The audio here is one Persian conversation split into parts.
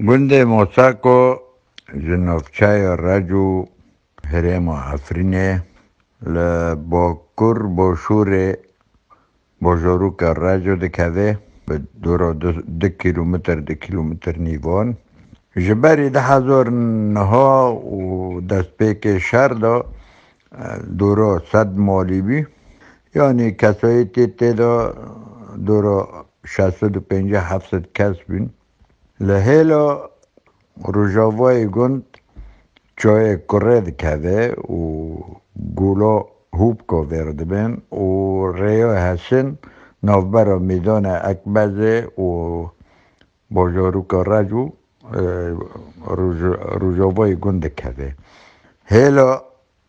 گند موساکو جنوبچای رجو هرم افرینه با کر باشور بجاروک رجو دکوه به دورا 2 کیلومتر 2 کیلومتر نیوان جبری 10,000 نها و دست پیک شهر دا دورا 100 مالی بی یعنی کسایی تیته دا دورا 650 700 کس بین لهیلا روژاوای گند چای کره دکوه و گولا هوب که ورده بین و ریا حسن نوبرا میدان اکبزه و باجاروک رجو روژاوای گند دکوه هیلا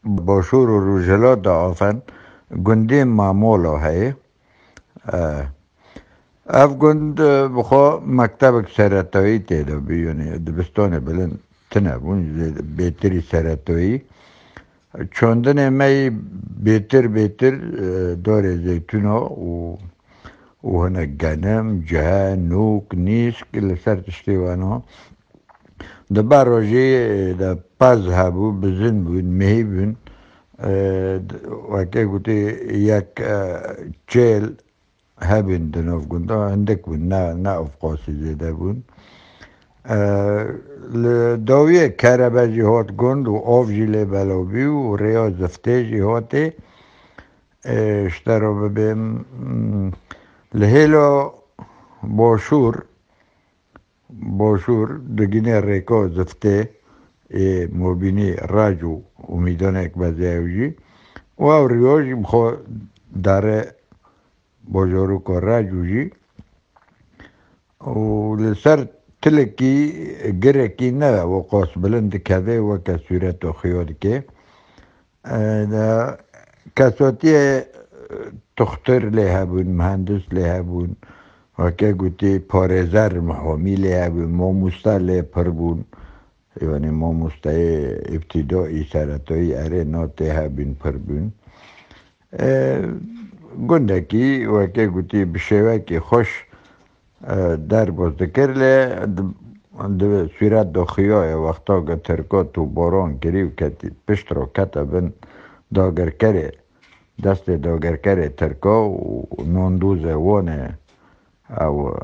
باشور و روژلا دا آفن گندی معمولا های اف گند بخوا مکتب سرطایی تیدا بیونی دبستان بلند تنبون بهتری سرطایی چاندن می بهتر داره زیتون ها و هنه گنم جه نوک نیست که لسر تشتیوان ها ده براجی ده پز هبو بزن بون مهی بون وکه گوتی یک چیل هبین دناف گنده هندک بون نه افقاسی زیده بون داوی کربه جی هات گند و آف جی لی بلاوی و ریا زفته جی هاته اشترا ببین لهیلا باشور دگینه ریکا زفته مبینی راجو و میدانه اک بزیوجی و او ریاجی بخوا داره باجارو که راجو جی و لسر تلکی گرکی نه و قاس بلند کده و که صورت و خیال که کساتی تختر لیه بون مهندس لیه بون و که گوتی پارزر محامی لیه بون ماموستا لیه پر بون یعنی ماموستا ابتدایی سرطایی اره ناته ها بین پر بون گندکی و که گوتی بشوه که خوش در باز دکر لی صورت دا خیای وقتا که ترکات و باران کریو کتی پشت را کتا بن داگر کره دست داگر کره ترکا و ناندوز وانه او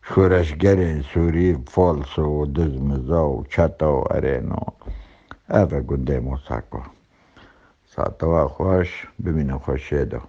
شورشگر سوری فالس و دزمزا و چتا و ارینو اوه گنده موساکو ساعتا خوش ببینم خوش شده